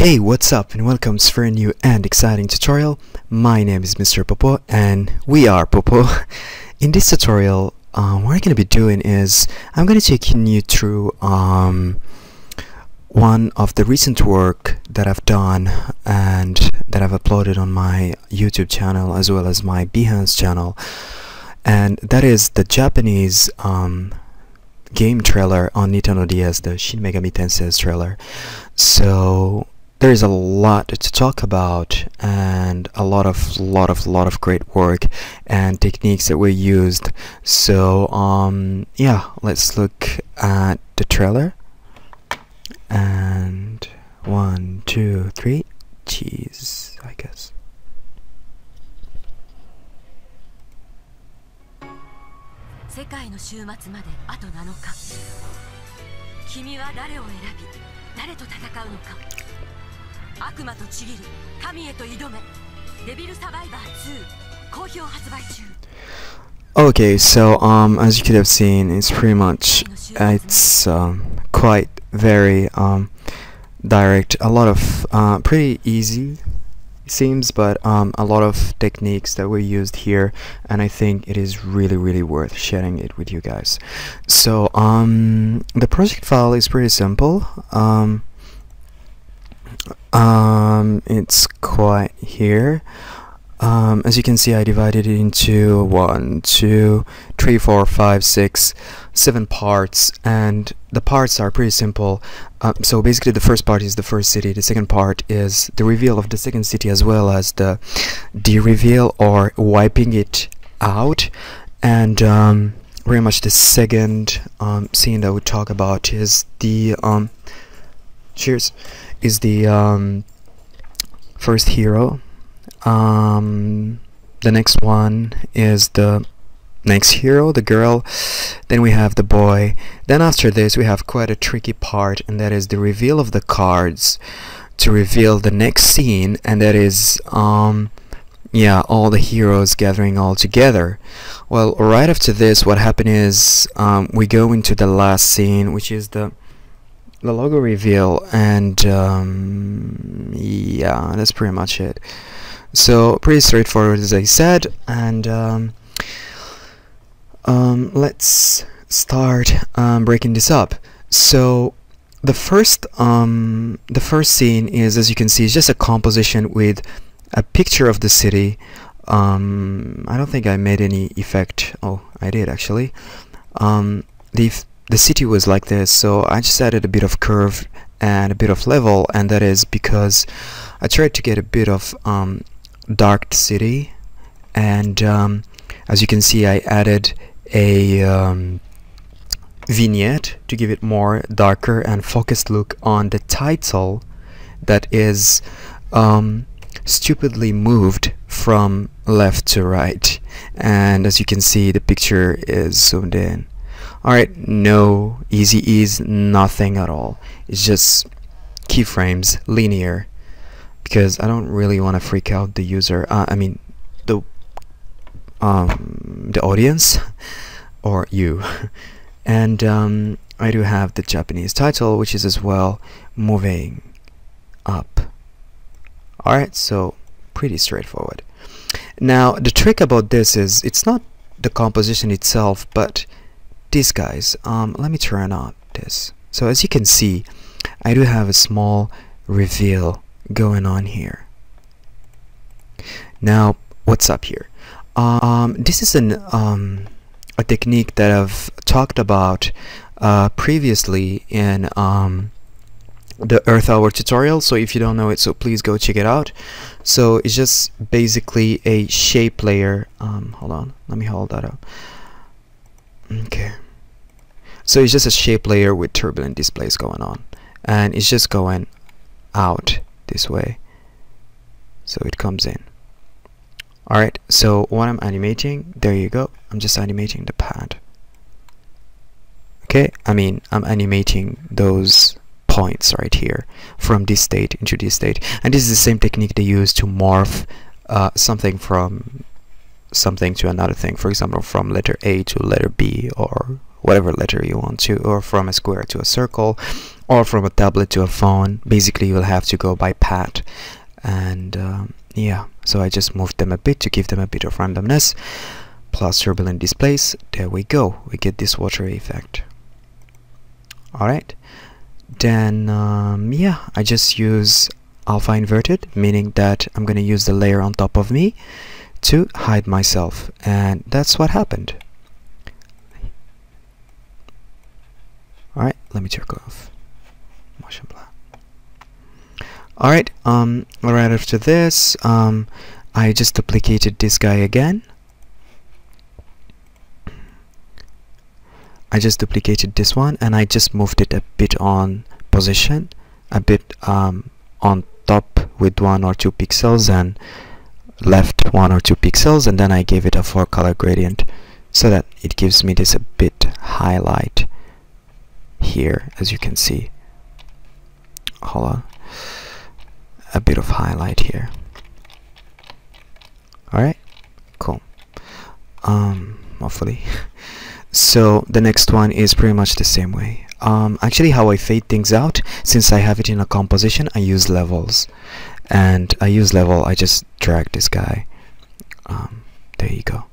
Hey, what's up and welcome for a new and exciting tutorial. My name is Mr. Popo and we are Popo. In this tutorial, what I'm going to be doing is I'm going to take you through one of the recent work that I've done and that I've uploaded on my YouTube channel as well as my Behance channel, and that is the Japanese game trailer on Nintendo DS, the Shin Megami Tensei trailer. So there is a lot to talk about and a lot of great work and techniques that were used. So yeah, let's look at the trailer. And 1, 2, 3, cheese, I guess. 世界の終末まであと7日。君は誰を選び、誰と戦うのか。悪魔とちぎり、神へと挑め。デビルサバイバー2好評発売中。 Okay, so as you could have seen, it's pretty much it's quite very direct. A lot of pretty easy seems, but a lot of techniques that were used here, and I think it is really worth sharing it with you guys. So the project file is pretty simple. It's quite here. As you can see, I divided it into 1, 2, 3, 4, 5, 6, 7 parts, and the parts are pretty simple. So basically the first part is the first city, the second part is the reveal of the second city as well as the reveal or wiping it out, and very much the second scene that we talk about is the first hero. The next one is the next hero, the girl, then we have the boy. Then after this we have quite a tricky part, and that is the reveal of the cards to reveal the next scene, and that is yeah, all the heroes gathering all together. Well, right after this what happened is we go into the last scene, which is the logo reveal, and yeah, that's pretty much it. So pretty straightforward, as I said, and let's start breaking this up. So the first scene is, as you can see, is just a composition with a picture of the city. I don't think I made any effect. Oh, I did actually. The city was like this, so I just added a bit of curve and a bit of level, and that is because I tried to get a bit of dark city, and as you can see, I added a vignette to give it more darker and focused look on the title that is stupidly moved from left to right, and as you can see, the picture is zoomed in. Alright, no easy ease, nothing at all. It's just keyframes, linear, because I don't really want to freak out the user, I mean the audience or you. And I do have the Japanese title, which is as well moving up. Alright, so pretty straightforward. Now the trick about this is it's not the composition itself, but these guys. Let me turn on this. So as you can see, I do have a small reveal going on here. Now what's up here? This is a technique that I've talked about previously in the Earth Hour tutorial, so if you don't know it, so please go check it out. So it's just basically a shape layer. Hold on, let me hold that up. Okay, so it's just a shape layer with turbulent displays going on, and it's just going out this way, so it comes in. Alright, so what I'm animating, there you go, I'm just animating the pad. Okay, I mean, I'm animating those points right here from this state into this state, and this is the same technique they use to morph something from something to another thing, for example from letter A to letter B, or whatever letter you want to, or from a square to a circle, or from a tablet to a phone. Basically you will have to go by path, and yeah, so I just moved them a bit to give them a bit of randomness plus turbulent displace. There we go, we get this watery effect. Alright, then yeah, I just use alpha inverted, meaning that I'm gonna use the layer on top of me to hide myself, and that's what happened. Alright, let me turn off. Alright, right after this, I just duplicated this guy again. I just duplicated this one and I just moved it a bit on position, a bit on top with 1 or 2 pixels and left 1 or 2 pixels, and then I gave it a 4 color gradient so that it gives me this a bit highlight here, as you can see. Hold on, a bit of highlight here. Alright, cool. Hopefully. So the next one is pretty much the same way. Actually how I fade things out, since I have it in a composition, I use levels, and I just drag this guy. There you go.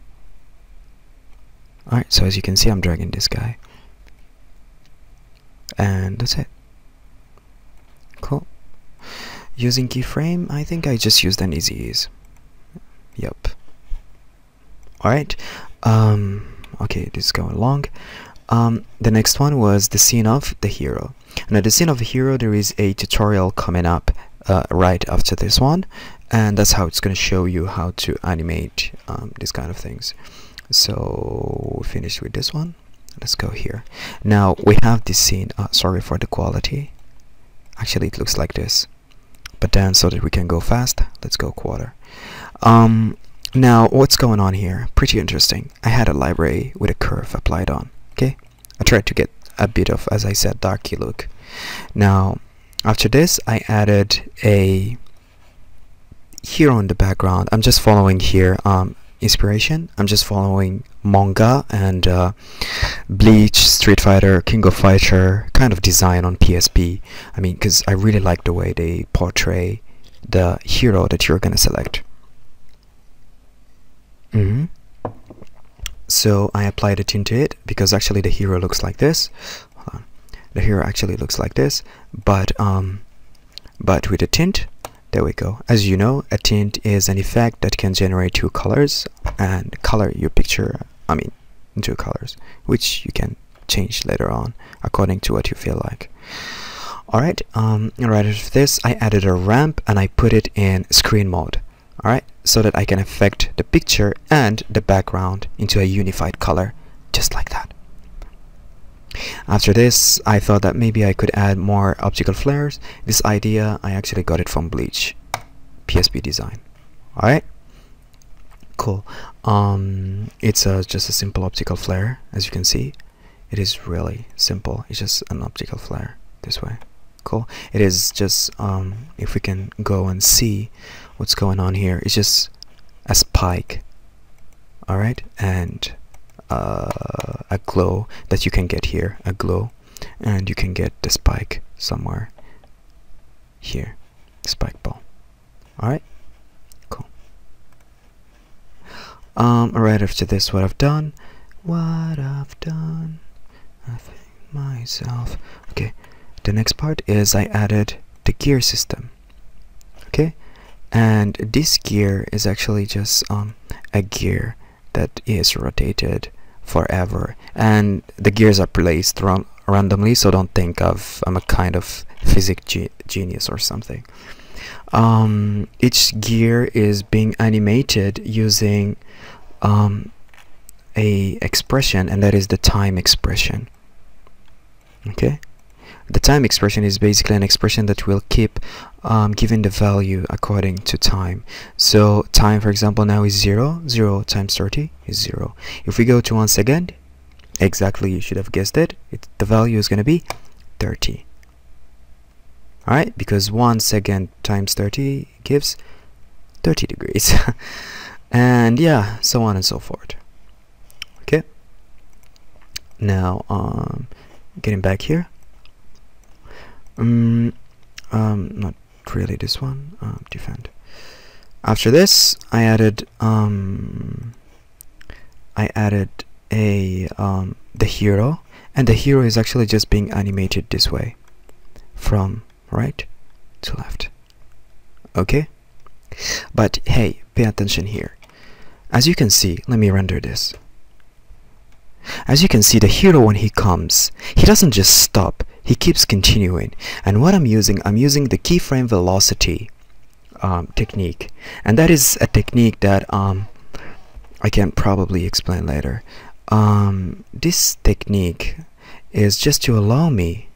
Alright, so as you can see I'm dragging this guy, and that's it. Cool. Using keyframe, I think I just used an easy ease. Yep. Alright, okay, this is going long. The next one was the scene of the hero. Now the scene of the hero, there is a tutorial coming up right after this one, and that's how it's going to show you how to animate these kind of things. So we finished with this one. Let's go here. Now we have this scene. Sorry for the quality. Actually it looks like this, but then so that we can go fast, let's go quarter. Now what's going on here? Pretty interesting. I had a library with a curve applied on. Okay, I tried to get a bit of, as I said, darky look. Now after this I added a hero in the background. I'm just following here inspiration. I'm just following manga and Bleach, Street Fighter, King of Fighter kind of design on PSP. I mean, because I really like the way they portray the hero that you're gonna select. So I applied a tint to it, because actually the hero looks like this. Hold on. The hero actually looks like this, but with a tint. There we go. As you know, a tint is an effect that can generate 2 colors and color your picture, I mean, in 2 colors, which you can change later on according to what you feel like. Alright, right after this I added a ramp and I put it in screen mode. Alright, so that I can affect the picture and the background into a unified color, just like that. After this, I thought that maybe I could add more optical flares. This idea, I actually got it from Bleach, PSP design. Alright, cool. It's just a simple optical flare, as you can see. It is really simple. It's just an optical flare this way. Cool. It is just, if we can go and see what's going on here, it's just a spike. Alright, and a glow that you can get here, a glow, and you can get the spike somewhere here, spike ball. Alright, cool. Right after this, I think myself. Okay, the next part is I added the gear system. Okay, and this gear is actually just a gear that is rotated forever, and the gears are placed randomly, so don't think of I'm a kind of physics genius or something. Each gear is being animated using a expression, and that is the time expression. Okay, the time expression is basically an expression that will keep giving the value according to time. So time, for example, now is 0. 0 times 30 is 0. If we go to 1 second, exactly, you should have guessed it, the value is going to be 30. Alright, because 1 second times 30 gives 30 degrees. And yeah, so on and so forth. Okay, now getting back here. Not really this one. Defend. After this, I added a the hero, and the hero is actually just being animated this way, from right to left. Okay, but hey, pay attention here. As you can see, let me render this. As you can see, the hero, when he comes, he doesn't just stop, he keeps continuing. And what I'm using the keyframe velocity technique, and that is a technique that I can probably explain later. This technique is just to allow me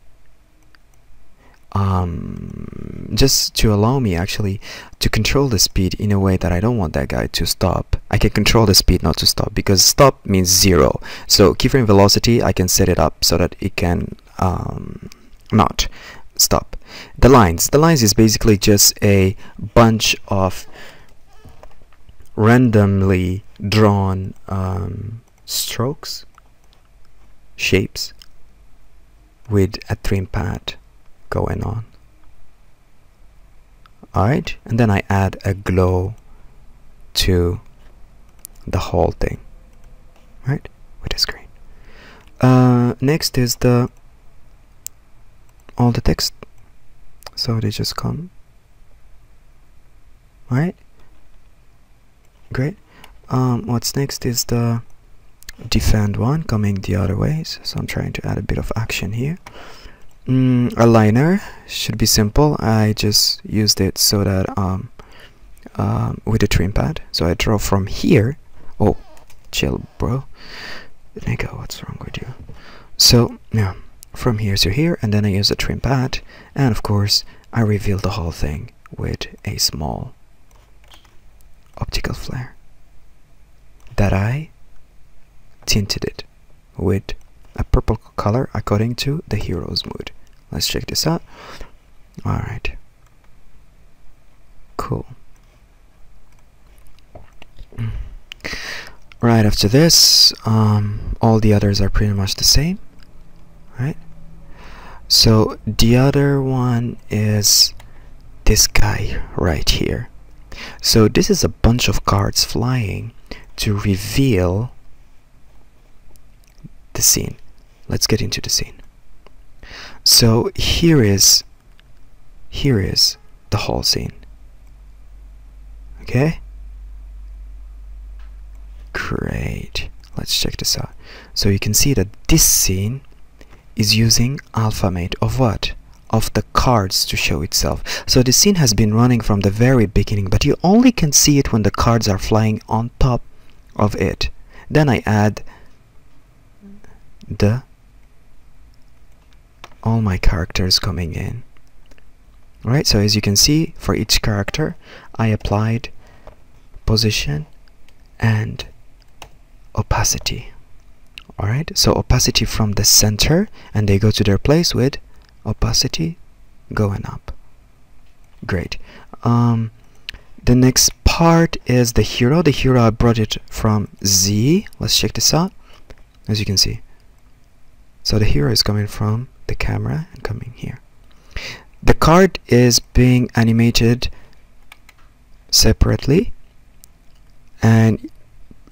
actually to control the speed in a way that I don't want that guy to stop. I can control the speed not to stop, because stop means 0. So keyframe velocity, I can set it up so that it can not stop. The lines is basically just a bunch of randomly drawn strokes, shapes with a trim pad going on. Alright, and then I add a glow to the whole thing, right, with a screen. Next is all the text, so they just come. Alright, great. What's next is the defend one coming the other ways, so I'm trying to add a bit of action here. A liner should be simple. I just used it so that with a trim pad, so I draw from here. Oh, chill, bro. Nigga, what's wrong with you? So yeah, from here to here, and then I use a trim pad, and of course I reveal the whole thing with a small optical flare that I tinted it with a purple color according to the hero's mood. Let's check this out. Alright, cool. Right after this, all the others are pretty much the same, right? So the other one is this guy right here. So this is a bunch of cards flying to reveal the scene. Let's get into the scene. So here is the whole scene. Okay, great. Let's check this out. So you can see that this scene is using alphabet of what? Of the cards to show itself. So the scene has been running from the very beginning, but you only can see it when the cards are flying on top of it. Then I add all my characters coming in. Right, so as you can see, for each character I applied position and opacity. Alright, so opacity from the center, and they go to their place with opacity going up. Great. The next part is the hero. The hero, I brought it from Z. Let's check this out. As you can see, so the hero is coming from the camera and coming here. The card is being animated separately, and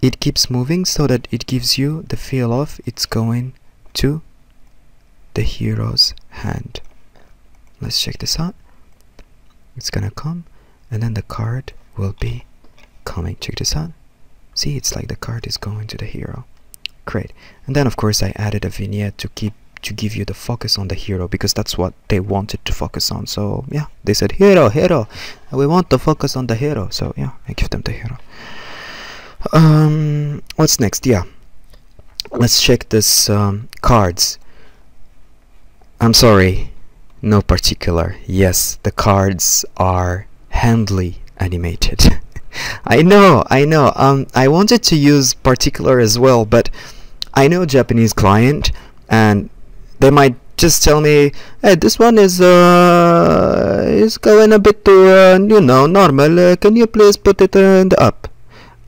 it keeps moving so that it gives you the feel of it's going to the hero's hand. Let's check this out. It's gonna come, and then the card will be coming. Check this out. See, it's like the card is going to the hero. Great. And then of course I added a vignette to give you the focus on the hero, because that's what they wanted to focus on. So yeah, they said hero, we want to focus on the hero, so yeah, I give them the hero. What's next? Yeah, let's check this cards. I'm sorry, no particular. Yes, the cards are handily animated. I know. I wanted to use particular as well, but I know Japanese client, and they might just tell me, hey, this one is going a bit too normal, can you please put it in the up.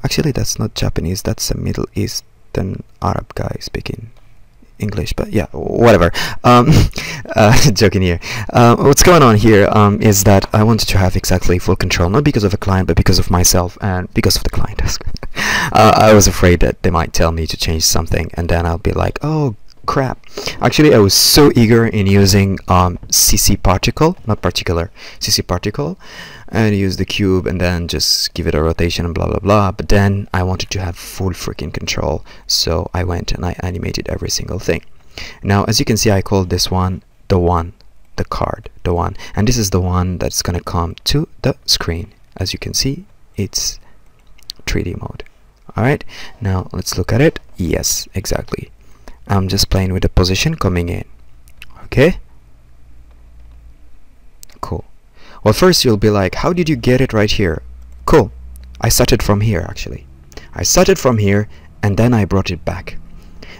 Actually, that's not Japanese, that's a Middle Eastern Arab guy speaking English, but yeah, whatever. Joking here. What's going on here is that I wanted to have exactly full control, not because of a client, but because of myself and because of the client. I was afraid that they might tell me to change something, and then I'll be like, oh crap. Actually, I was so eager in using CC particle, not particular, CC particle, and use the cube and then just give it a rotation and blah blah blah. But then I wanted to have full freaking control, so I went and I animated every single thing. Now, as you can see, I called this one, the card, the one, and this is the one that's gonna come to the screen. As you can see, it's 3D mode. Alright, now let's look at it. Yes, exactly. I'm just playing with the position coming in. Okay, cool. Well, first you'll be like, how did you get it right here? Cool, I started from here. Actually, I started from here and then I brought it back,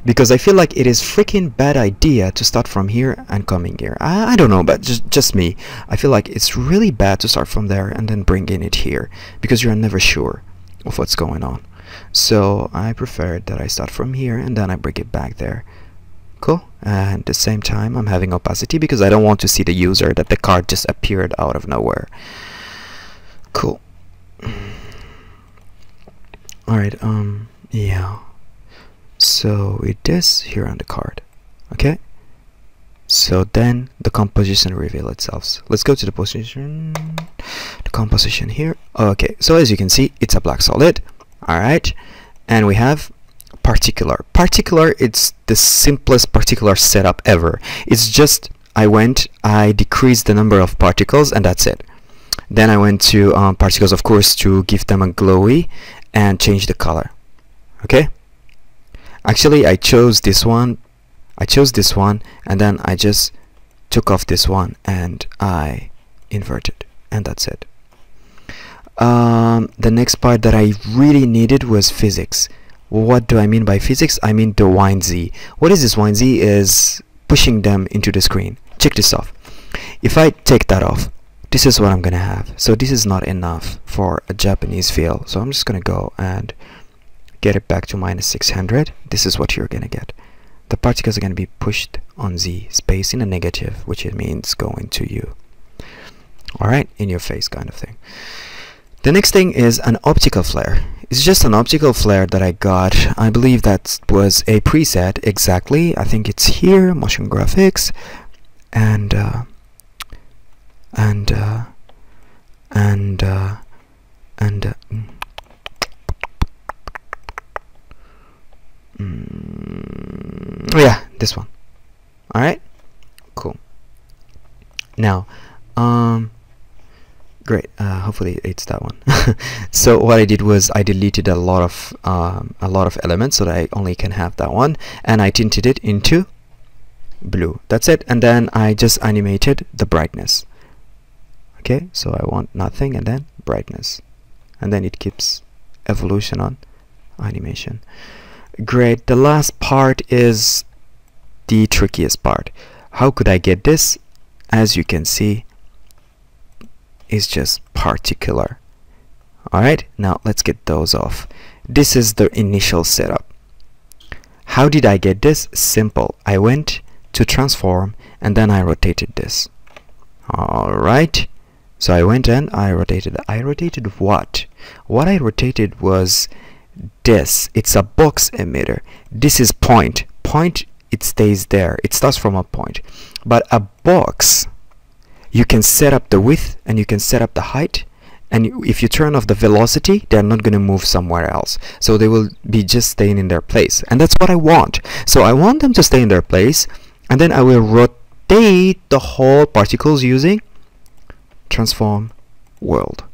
because I feel like it is freaking bad idea to start from here and coming here. I don't know, but just me, I feel like it's really bad to start from there and then bring in it here, because you're never sure of what's going on. So I preferred that I start from here and then I bring it back there. Cool. And at the same time, I'm having opacity because I don't want to see the user that the card just appeared out of nowhere. Cool. Alright, yeah. So it is here on the card. Okay. So then the composition reveal itself. Let's go to the position, the composition here. Okay, so as you can see, it's a black solid. Alright, and we have particular. Particular, it's the simplest particular setup ever. It's just I decreased the number of particles and that's it. Then I went to particles, of course, to give them a glowy and change the color. Okay, actually I chose this one, and then I just took off this one and I inverted, and that's it. The next part that I really needed was physics. What do I mean by physics? I mean the wind Z. What is this wind Z? Is pushing them into the screen. Check this off. If I take that off, this is what I'm gonna have. So this is not enough for a Japanese feel, so I'm just gonna go and get it back to -600. This is what you're gonna get. The particles are gonna be pushed on Z, space in a negative, which it means going to you. Alright, in your face kind of thing. The next thing is an optical flare. It's just an optical flare that I got. I believe that was a preset exactly. I think it's here, motion graphics, and yeah, this one. Alright, cool. Now, great, hopefully it's that one. So what I did was I deleted a lot of elements so that I only can have that one, and I tinted it into blue. That's it. And then I just animated the brightness. Okay, so I want nothing and then brightness, and then it keeps evolution on animation. Great. The last part is the trickiest part. How could I get this? As you can see, is just particular. Alright, now let's get those off. This is the initial setup. How did I get this? Simple. I went to transform and then I rotated this. Alright, so I went and I rotated. I rotated what? What I rotated was this. It's a box emitter. This is point. Point, it stays there. It starts from a point. But a box, you can set up the width and you can set up the height, and if you turn off the velocity, they're not going to move somewhere else, so they will be just staying in their place, and that's what I want. So I want them to stay in their place, and then I will rotate the whole particles using transform world.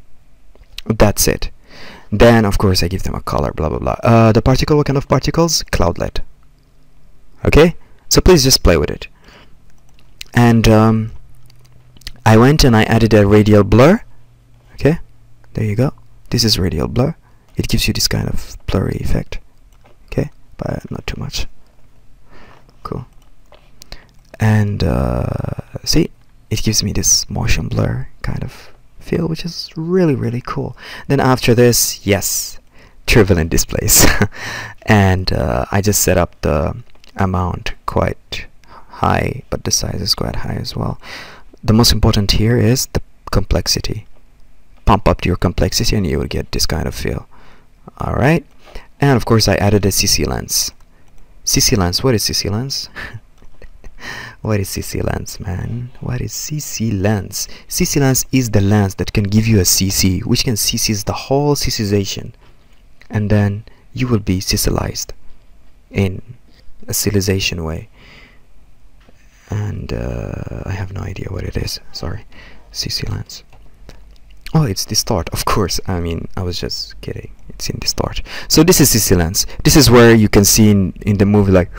That's it. Then of course I give them a color, blah blah blah. The particle, what kind of particles? Cloudlet. Okay, so please just play with it. And I went and I added a radial blur. Okay, there you go. This is radial blur. It gives you this kind of blurry effect. Okay, but not too much. Cool. And see, it gives me this motion blur kind of feel, which is really really cool. Then after this, yes, turbulent displays. And I just set up the amount quite high, but the size is quite high as well. The most important here is the complexity. Pump up your complexity and you will get this kind of feel. Alright, and of course I added a CC lens. CC lens, what is CC lens? What is CC lens, man? What is CC lens? CC lens is the lens that can give you a CC, which can CCs the whole CCization, and then you will be CCized in a CCization way. And I have no idea what it is. Sorry. CC lens. Oh, it's distort, of course. I mean, I was just kidding. It's in distort. So this is CC lens. This is where you can see in the movie like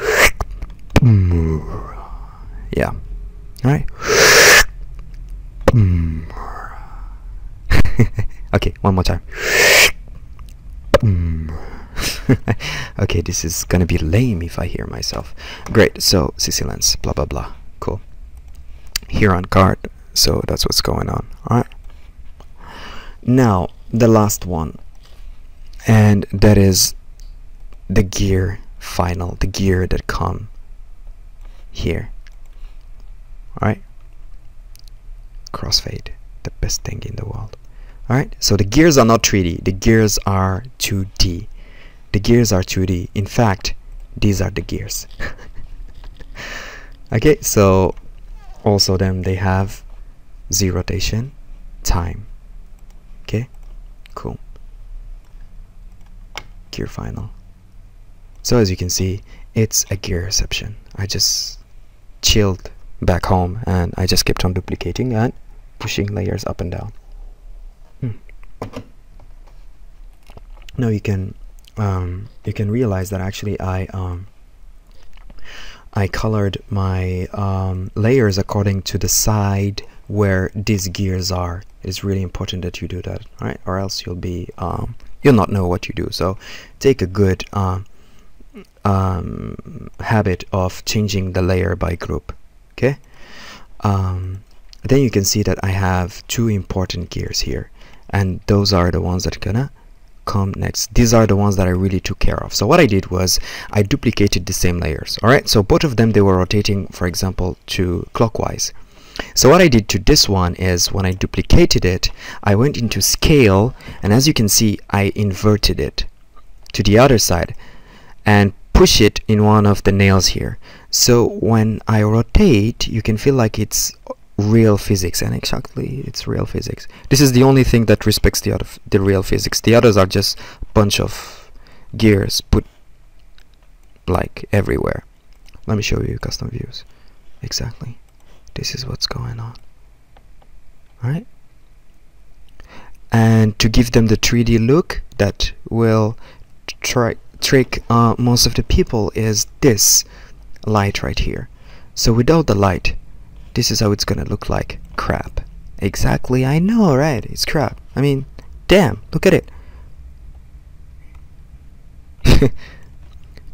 yeah. Alright. Okay, one more time. Okay, this is gonna be lame if I hear myself. Great, so CC lens, blah blah blah. Cool. Here on card, so that's what's going on. Alright. Now the last one, and that is the gear final, the gear that come here. Alright. Crossfade, the best thing in the world. Alright, so the gears are not 3D, the gears are 2D. The gears are 2D. In fact, these are the gears. Okay, so also then they have Z rotation, time. Okay, cool. Gear final. So as you can see, it's a gear reception. I just chilled back home and I just kept on duplicating and pushing layers up and down. Now you can realize that actually I colored my layers according to the side where these gears are. It's really important that you do that, right? Or else you'll be you'll not know what you do. So take a good habit of changing the layer by group. Okay. Then you can see that I have two important gears here, and those are the ones that are gonna come next. These are the ones that I really took care of. So what I did was I duplicated the same layers. All right, so both of them, they were rotating, for example, to clockwise. So what I did to this one is when I duplicated it, I went into scale, and as you can see, I inverted it to the other side and push it in one of the nails here. So when I rotate, you can feel like it's real physics, and exactly it's real physics. This is the only thing that respects the real physics. The others are just a bunch of gears put like everywhere. Let me show you custom views. Exactly, this is what's going on. Alright, and to give them the 3D look that will trick most of the people is this light right here. So without the light, this is how it's gonna look like. Crap. Exactly, I know, right? It's crap. I mean, damn, look at it.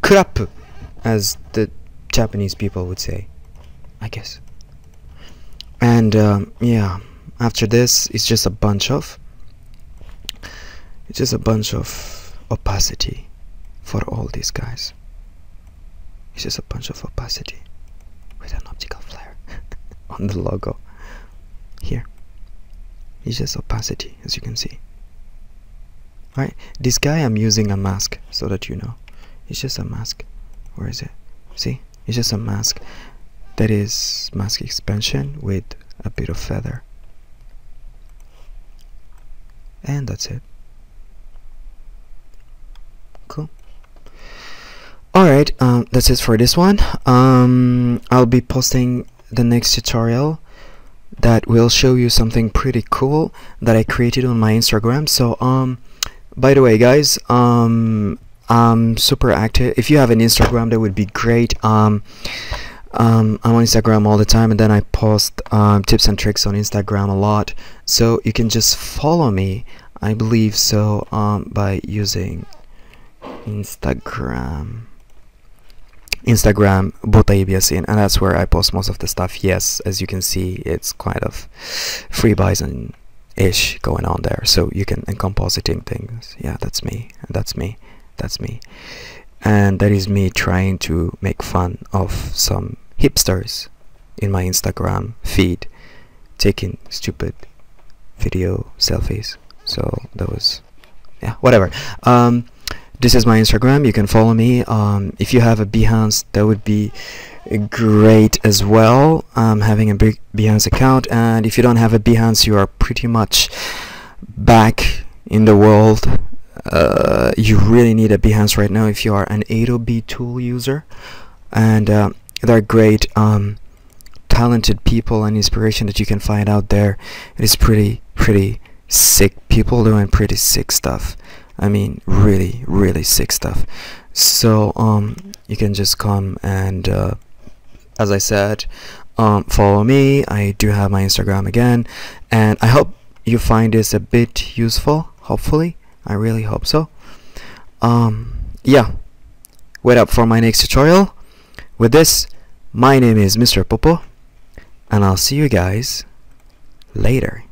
Crap, as the Japanese people would say, I guess. And yeah, after this, it's just a bunch of opacity for all these guys. It's just a bunch of opacity with an optical flare on the logo here. It's just opacity, as you can see. Right, this guy, I'm using a mask so that you know. It's just a mask. Where is it? See, it's just a mask. That is mask expansion with a bit of feather, and that's it. Cool. Alright, that's it for this one. I'll be posting the next tutorial that will show you something pretty cool that I created on my Instagram. So by the way, guys, I'm super active. If you have an Instagram, that would be great. I'm on Instagram all the time, and then I post tips and tricks on Instagram a lot, so you can just follow me, I believe so, by using Instagram Boutaib Yassine, and that's where I post most of the stuff. Yes, as you can see, it's kind of free bison ish going on there, so you can, and compositing things. Yeah, that's me, and that's me, that's me. and that is me trying to make fun of some hipsters in my Instagram feed taking stupid video selfies. So that was, yeah, whatever. This is my Instagram. You can follow me. If you have a Behance, that would be great as well. Having a big Behance account, and if you don't have a Behance, you are pretty much back in the world. You really need a Behance right now if you are an Adobe tool user, and there are great talented people and inspiration that you can find out there. It is pretty sick people doing pretty sick stuff. I mean, really sick stuff. So you can just come and as I said, follow me. I do have my Instagram again, and I hope you find this a bit useful. Hopefully, I really hope so. Yeah, wait up for my next tutorial. With this, my name is Mr. Popo, and I'll see you guys later.